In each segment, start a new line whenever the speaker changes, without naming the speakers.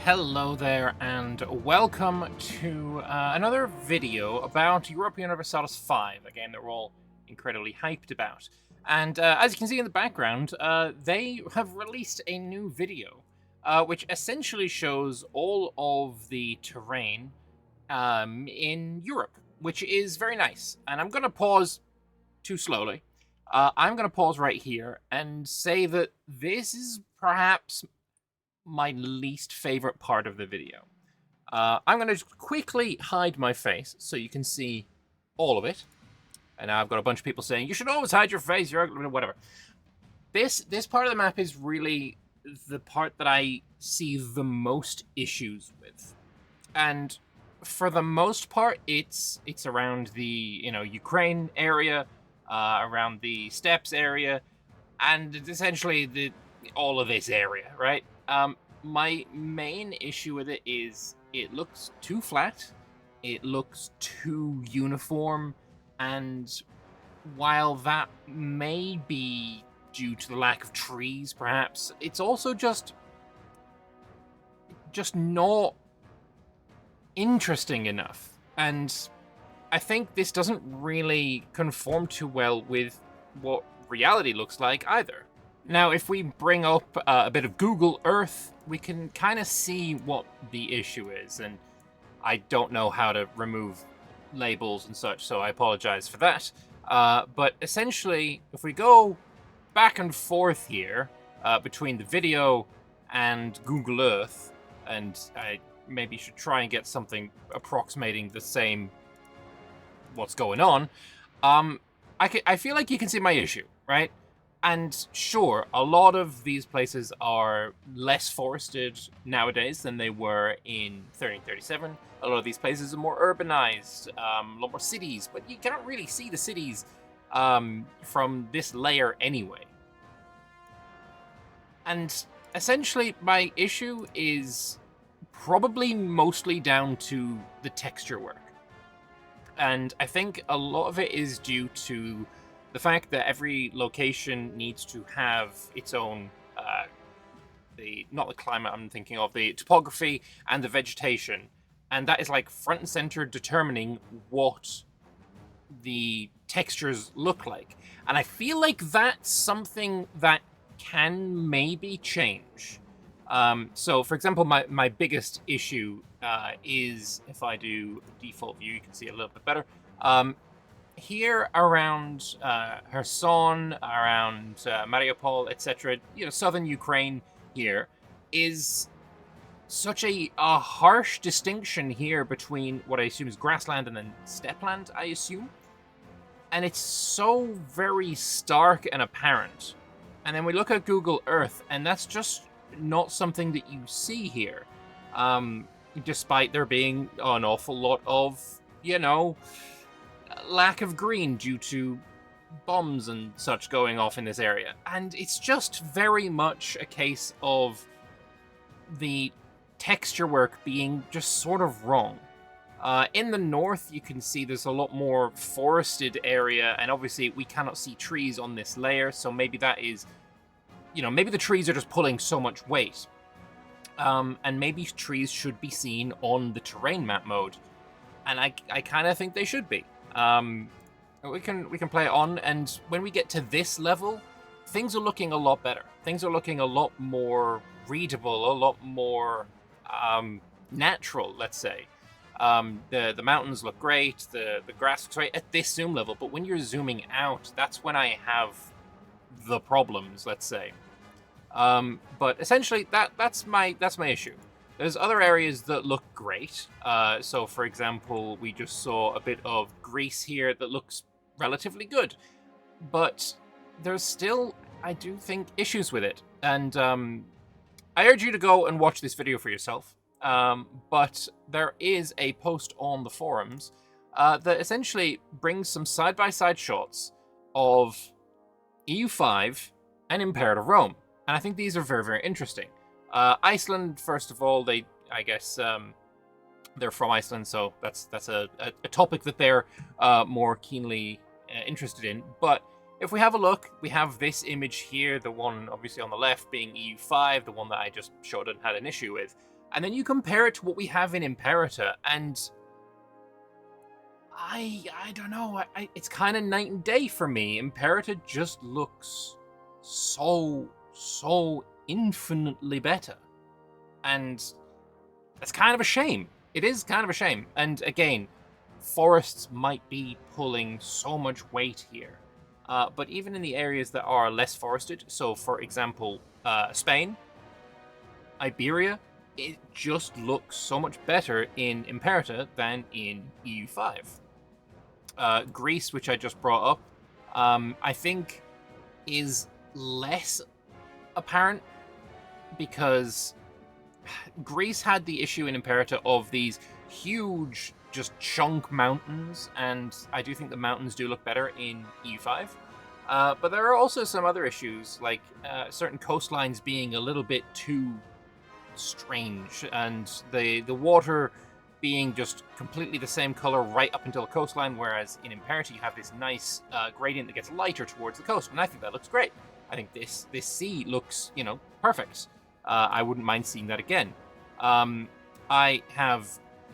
Hello there, and welcome to another video about Europa Universalis 5, a game that we're all incredibly hyped about. And as you can see in the background, they have released a new video, which essentially shows all of the terrain in Europe, which is very nice. And I'm going to pause too slowly. I'm going to pause right here and say that this is perhaps my least favorite part of the video. I'm going to just quickly hide my face so you can see all of it. And now I've got a bunch of people saying, you should always hide your face, you're ugly, whatever. This part of the map is really the part that I see the most issues with. And for the most part, it's around the, Ukraine area, around the steppes area, and it's essentially all of this area, right? My main issue with it is it looks too flat, it looks too uniform, and while that may be due to the lack of trees, perhaps, it's also just not interesting enough. And I think this doesn't really conform too well with what reality looks like either. Now, if we bring up a bit of Google Earth, we can kind of see what the issue is, and I don't know how to remove labels and such, so I apologize for that. But essentially, if we go back and forth here between the video and Google Earth, and I maybe should try and get something approximating the same what's going on, I feel like you can see my issue, right? And sure, a lot of these places are less forested nowadays than they were in 1337. A lot of these places are more urbanized, a lot more cities, but you can't really see the cities from this layer anyway. And essentially, my issue is probably mostly down to the texture work. And I think a lot of it is due to the fact that every location needs to have its own, not the climate I'm thinking of, the topography and the vegetation. And that is like front and center determining what the textures look like. And I feel like that's something that can maybe change. So for example, my biggest issue is, if I do default view, you can see it a little bit better. Here around Kherson, around Mariupol, etc., southern Ukraine here, is such a harsh distinction here between what I assume is grassland and then steppeland, I assume. And it's so very stark and apparent. And then we look at Google Earth, and that's just not something that you see here. Despite there being an awful lot of, lack of green due to bombs and such going off in this area. And it's just very much a case of the texture work being just sort of wrong. In the north, you can see there's a lot more forested area, and obviously we cannot see trees on this layer, so maybe that is, maybe the trees are just pulling so much weight. And maybe trees should be seen on the terrain map mode. And I kind of think they should be. We can play it on, and when we get to this level, things are looking a lot better. Things are looking a lot more readable, a lot more natural, let's say. The mountains look great, the grass looks great at this zoom level, but when you're zooming out, that's when I have the problems, let's say. But essentially, that's my issue. There's other areas that look great. So, for example, we just saw a bit of Greece here that looks relatively good. But there's still, I do think, issues with it. And I urge you to go and watch this video for yourself. But there is a post on the forums that essentially brings some side-by-side shots of EU5 and Imperator Rome. And I think these are very, very interesting. Iceland, first of all, they're from Iceland, so that's a topic that they're more keenly interested in. But if we have a look, we have this image here, the one obviously on the left being EU5, the one that I just showed and had an issue with. And then you compare it to what we have in Imperator, and I don't know. It's kind of night and day for me. Imperator just looks so infinitely better, and that's kind of a shame. It is kind of a shame. And again, forests might be pulling so much weight here. But even in the areas that are less forested, so for example, Spain, Iberia, it just looks so much better in Imperator than in EU5. Greece, which I just brought up, I think is less apparent because Greece had the issue in Imperator of these huge, just chunk mountains, and I do think the mountains do look better in EU5. But there are also some other issues, like certain coastlines being a little bit too strange, and the water being just completely the same color right up until the coastline, whereas in Imperator you have this nice gradient that gets lighter towards the coast, and I think that looks great. I think this sea looks, perfect. I wouldn't mind seeing that again. I have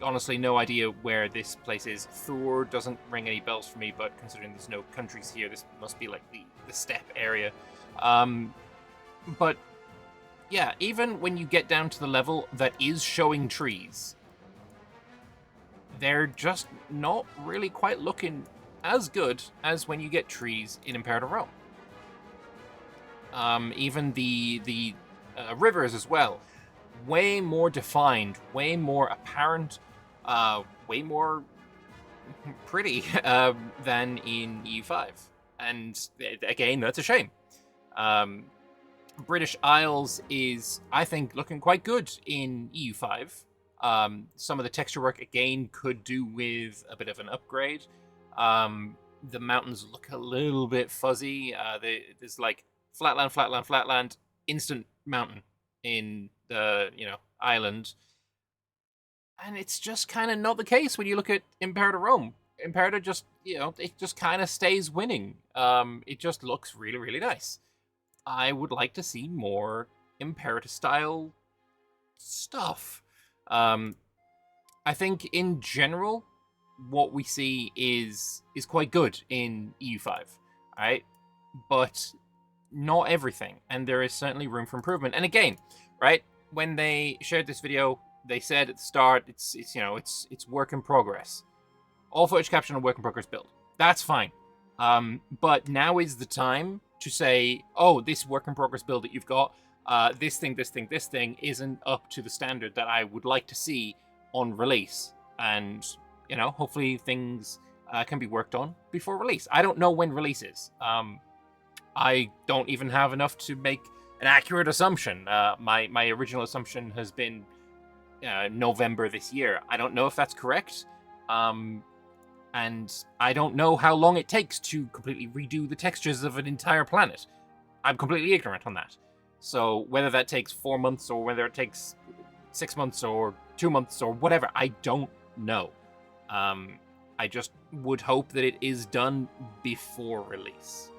honestly no idea where this place is. Thor doesn't ring any bells for me, but considering there's no countries here, this must be like the steppe area. But yeah, even when you get down to the level that is showing trees, they're just not really quite looking as good as when you get trees in Imperator Rome. Even the rivers as well, way more defined, way more apparent, way more pretty than in EU5. And again, that's a shame. British Isles is, I think, looking quite good in EU5. Some of the texture work, again, could do with a bit of an upgrade. The mountains look a little bit fuzzy. There's like flatland, instant mountain in the, island. And it's just kind of not the case when you look at Imperator Rome. Imperator just, it just kind of stays winning. It just looks really, really nice. I would like to see more Imperator-style stuff. I think in general, what we see is quite good in EU5, right? But not everything, and there is certainly room for improvement. And again, right, when they shared this video, they said at the start it's work in progress. All footage capture and work in progress build. That's fine. But now is the time to say, oh, this work in progress build that you've got, this thing isn't up to the standard that I would like to see on release. And, hopefully things can be worked on before release. I don't know when release is. I don't even have enough to make an accurate assumption. My original assumption has been November this year. I don't know if that's correct. And I don't know how long it takes to completely redo the textures of an entire planet. I'm completely ignorant on that. So whether that takes 4 months or whether it takes 6 months or 2 months or whatever, I don't know. I just would hope that it is done before release.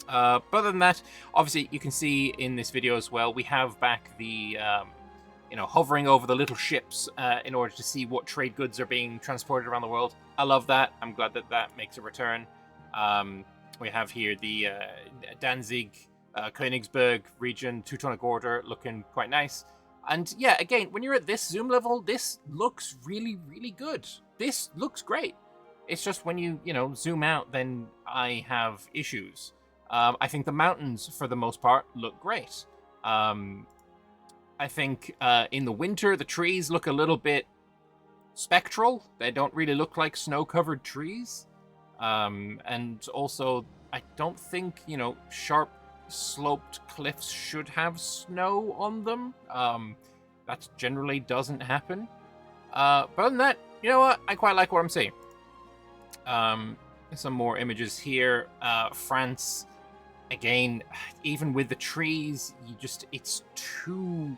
But other than that, obviously you can see in this video as well, we have back the hovering over the little ships in order to see what trade goods are being transported around the world. I love that. I'm glad that makes a return. We have here the Danzig, Königsberg region, Teutonic Order looking quite nice. And yeah, again, when you're at this zoom level, this looks really, really good. This looks great. It's just when you, zoom out, then I have issues. I think the mountains, for the most part, look great. I think in the winter, the trees look a little bit spectral. They don't really look like snow-covered trees. And also, I don't think, sharp sloped cliffs should have snow on them. That generally doesn't happen. But other than that, you know what? I quite like what I'm seeing. Some more images here. France, again, even with the trees, it's too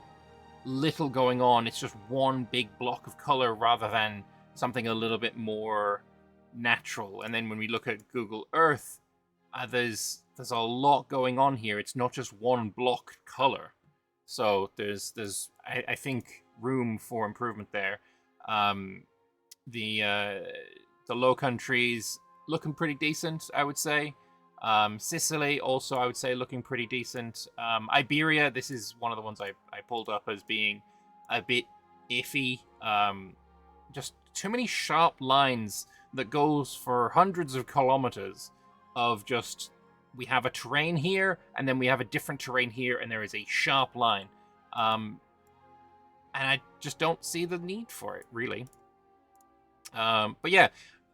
little going on. It's just one big block of color rather than something a little bit more natural. And then when we look at Google Earth, there's a lot going on here. It's not just one block color. So there's I think room for improvement there. The Low Countries looking pretty decent, I would say. Sicily also, I would say, looking pretty decent. Iberia, this is one of the ones I pulled up as being a bit iffy. Just too many sharp lines that goes for hundreds of kilometers of just, we have a terrain here, and then we have a different terrain here, and there is a sharp line. And I just don't see the need for it, really. But yeah,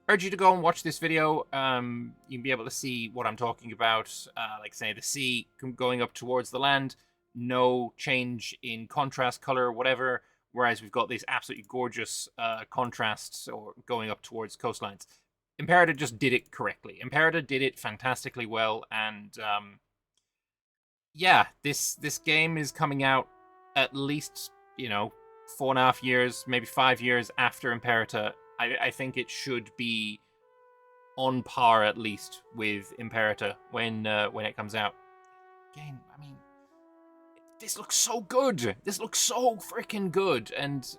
urge you to go and watch this video. You can be able to see what I'm talking about. Like, say, the sea going up towards the land, no change in contrast, color, whatever. Whereas we've got these absolutely gorgeous contrasts or going up towards coastlines. Imperator just did it correctly. Imperator did it fantastically well, and yeah, this game is coming out at least, 4.5 years, maybe 5 years after Imperator. I think it should be on par at least with Imperator when it comes out. Again, I mean, this looks so good. This looks so freaking good, and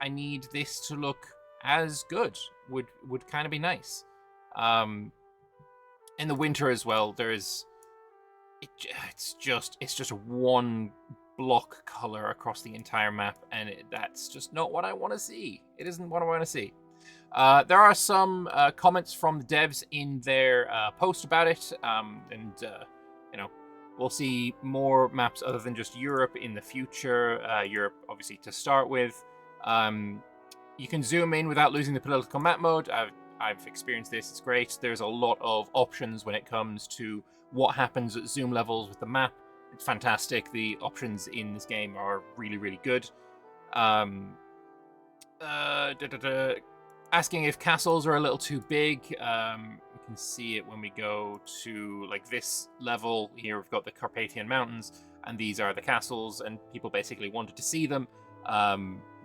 I need this to look as good. Would kind of be nice. In the winter as well, it's just a one block color across the entire map, and that's just not what I want to see. It isn't what I want to see. There are some comments from the devs in their post about it, and we'll see more maps other than just Europe in the future. Europe, obviously, to start with. You can zoom in without losing the political map mode. I've experienced this. It's great. There's a lot of options when it comes to what happens at zoom levels with the map. It's fantastic. The options in this game are really, really good. Asking if castles are a little too big. You can see it when we go to like this level. Here we've got the Carpathian Mountains, and these are the castles, and people basically wanted to see them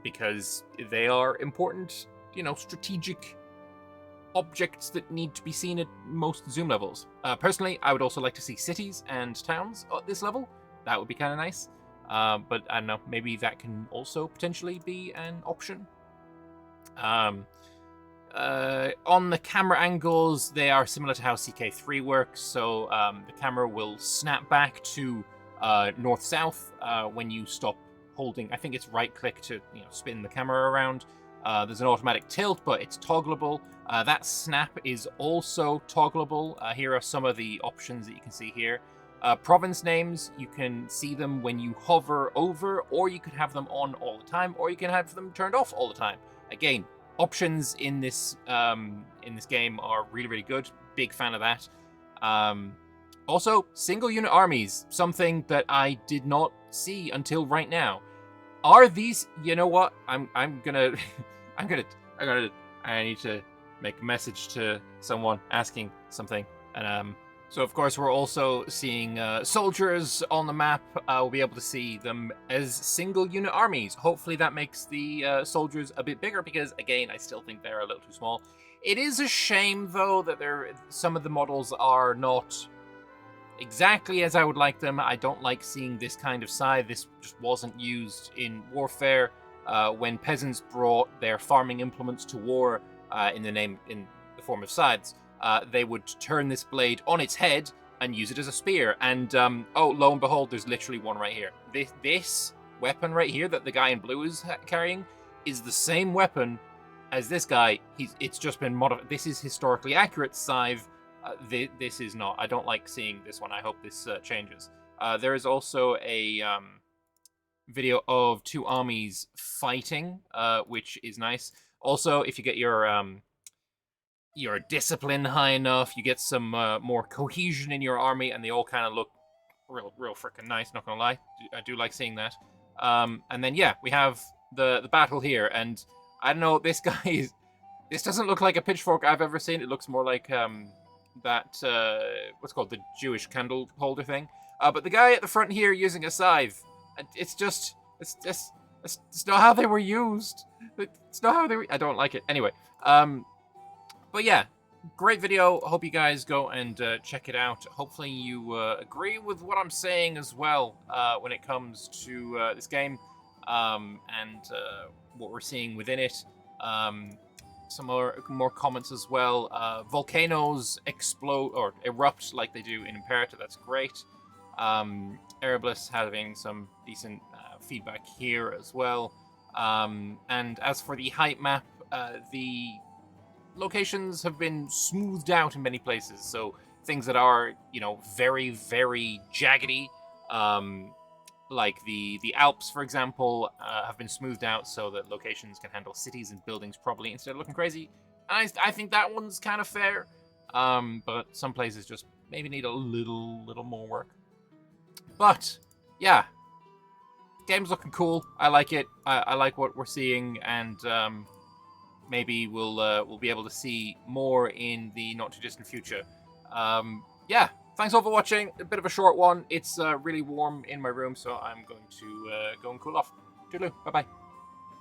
because they are important, strategic objects that need to be seen at most zoom levels. Personally, I would also like to see cities and towns at this level. That would be kind of nice. But I don't know, maybe that can also potentially be an option. On the camera angles, they are similar to how CK3 works. So the camera will snap back to north-south when you stop holding. I think it's right-click to spin the camera around. There's an automatic tilt, but it's toggleable. That snap is also toggleable. Here are some of the options that you can see here. Province names, you can see them when you hover over, or you could have them on all the time, or you can have them turned off all the time. Again, options in this game are really, really good. Big fan of that. Also, single unit armies, something that I did not see until right now. Are these? You know what? I'm gonna I need to make a message to someone asking something. And so of course we're also seeing soldiers on the map. We'll be able to see them as single unit armies. Hopefully that makes the soldiers a bit bigger, because again, I still think they're a little too small. It is a shame though that some of the models are not exactly as I would like them. I don't like seeing this kind of scythe. This just wasn't used in warfare. When peasants brought their farming implements to war in the form of scythes, they would turn this blade on its head and use it as a spear. And oh, lo and behold, there's literally one right here. This weapon right here that the guy in blue is carrying is the same weapon as this guy. It's just been modified. This is historically accurate scythe. This is not. I don't like seeing this one. I hope this changes. There is also a video of two armies fighting, which is nice. Also, if you get your discipline high enough, you get some more cohesion in your army, and they all kind of look real freaking nice. Not gonna lie, I do like seeing that. And then yeah, we have the battle here, and I don't know, this doesn't look like a pitchfork I've ever seen. It looks more like that what's called the Jewish candle holder thing. But the guy at the front here using a scythe, it's not how they were used. It's not how they were. I don't like it. Anyway, but yeah, great video. Hope you guys go and check it out. Hopefully you agree with what I'm saying as well when it comes to this game. and what we're seeing within it. Some more comments as well. Volcanoes explode or erupt like they do in Imperator. That's great. Erebus having some decent feedback here as well. And as for the height map, the locations have been smoothed out in many places. So things that are, very, very jaggedy, like the Alps, for example, have been smoothed out so that locations can handle cities and buildings properly instead of looking crazy. And I think that one's kind of fair, but some places just maybe need a little more work. But yeah, game's looking cool. I like it. I like what we're seeing, and maybe we'll be able to see more in the not too distant future. Yeah, thanks all for watching. A bit of a short one. It's really warm in my room, so I'm going to go and cool off. Toodaloo. Bye bye.